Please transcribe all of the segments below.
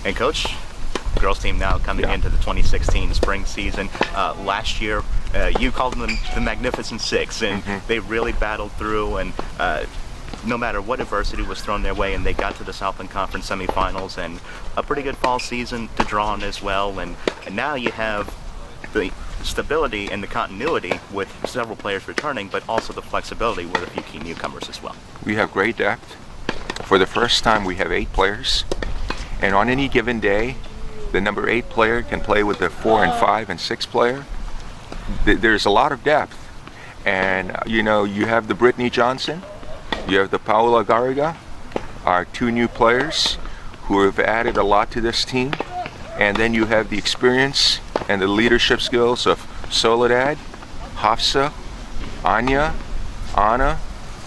And Coach, girls team now coming into the 2016 spring season. Last year, you called them the Magnificent Six, and they really battled through, and no matter what adversity was thrown their way, and they got to the Southland Conference semifinals, and a pretty good fall season to draw on as well. And now you have the stability and the continuity with several players returning, but also the flexibility with a few key newcomers as well. We have great depth. For the first time, we have 8 players, and on any given day, the number 8 player can play with the 4 and 5 and 6 player. There's a lot of depth, and you have the Brittany Johnson, you have the Paola Garriga, our 2 new players who have added a lot to this team, and then you have the experience and the leadership skills of Soledad, Hafsa, Anya, Anna,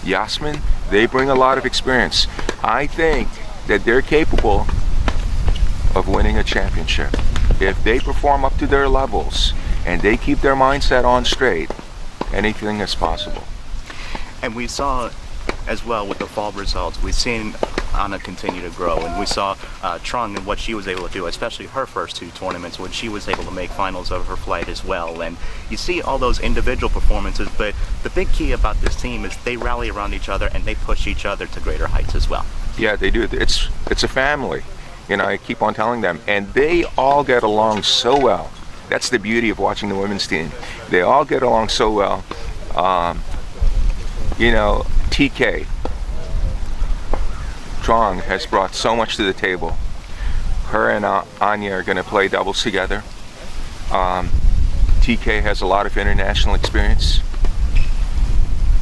Yasmin. They bring a lot of experience. I think that they're capable of winning a championship. If they perform up to their levels and they keep their mindset on straight, anything is possible. And we saw as well with the fall results, we've seen Anna continue to grow, and we saw Trung and what she was able to do, especially her first 2 tournaments when she was able to make finals of her flight as well. And you see all those individual performances, but the big key about this team is they rally around each other and they push each other to greater heights as well. Yeah, they do. It's a family. I keep on telling them, and they all get along so well. That's the beauty of watching the women's team. They all get along so well. TK, Trung has brought so much to the table. Her and Anya are going to play doubles together. TK has a lot of international experience.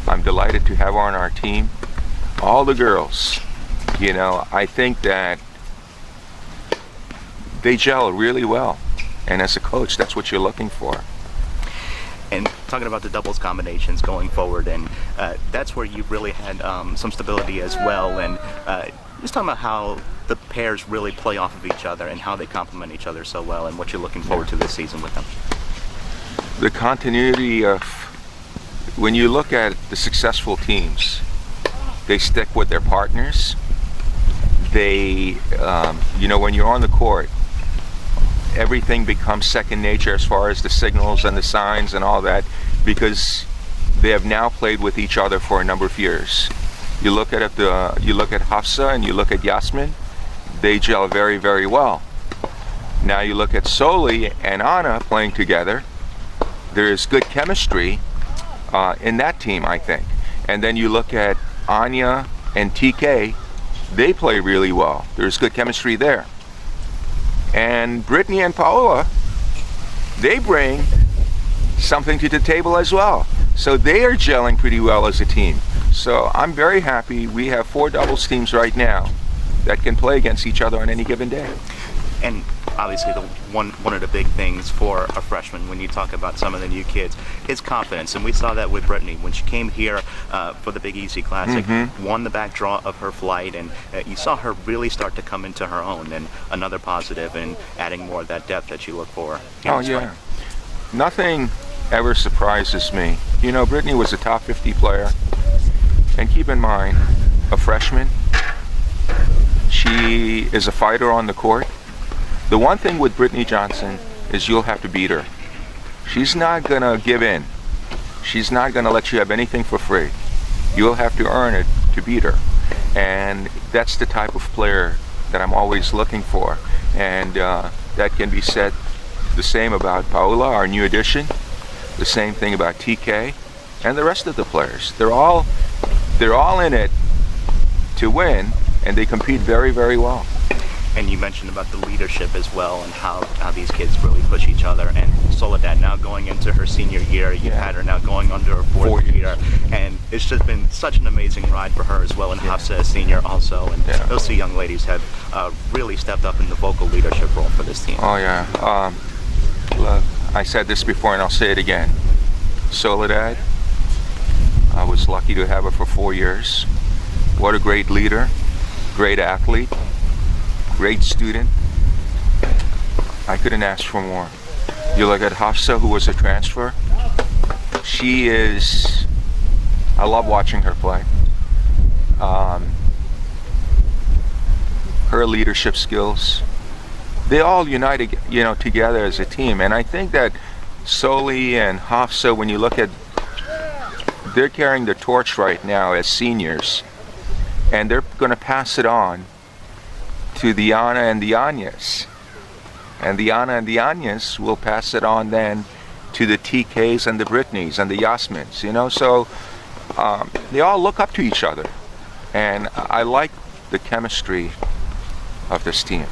I'm delighted to have her on our team. All the girls, I think that they gel really well. And as a coach, that's what you're looking for. And talking about the doubles combinations going forward, and that's where you've really had some stability as well. And just talking about how the pairs really play off of each other and how they complement each other so well, and what you're looking forward to this season with them. The continuity of, when you look at the successful teams, they stick with their partners. They, when you're on the court, everything becomes second nature as far as the signals and the signs and all that, because they have now played with each other for a number of years. You look at Hafsa and you look at Yasmin, they gel very, very well. Now you look at Soli and Anna playing together, there's good chemistry in that team, I think. And then you look at Anya and TK, they play really well. There's good chemistry there. And Brittany and Paola, they bring something to the table as well. So they are gelling pretty well as a team. So I'm very happy we have 4 doubles teams right now that can play against each other on any given day. And obviously one of the big things for a freshman when you talk about some of the new kids is confidence. And we saw that with Brittany when she came here for the Big Easy Classic, won the back draw of her flight, and you saw her really start to come into her own, and another positive in adding more of that depth that you look for. Oh yeah, nothing ever surprises me. Brittany was a top 50 player, and keep in mind, a freshman, she is a fighter on the court. The one thing with Brittany Johnson is you'll have to beat her. She's not gonna give in. She's not gonna let you have anything for free. You'll have to earn it to beat her. And that's the type of player that I'm always looking for. And that can be said the same about Paola, our new addition, the same thing about TK, and the rest of the players. They're all in it to win, and they compete very, very well. And you mentioned about the leadership as well, and how these kids really push each other. And Soledad now going into her senior year, you've had her now going under her 4th year, and it's just been such an amazing ride for her as well. And Hafsa, a senior also, and those 2 young ladies have really stepped up in the vocal leadership role for this team. Oh yeah, look, I said this before and I'll say it again. Soledad, I was lucky to have her for 4 years. What a great leader, great athlete, great student. I couldn't ask for more. You look at Hafsa, who was a transfer. She is, I love watching her play. Her leadership skills, they all united, together as a team. And I think that Soli and Hafsa, when you look at, they're carrying the torch right now as seniors, and they're going to pass it on to the Anna and the Anyas. And the Anna and the Anyas will pass it on then to the TKs and the Britneys and the Yasmins, so they all look up to each other. And I like the chemistry of this team.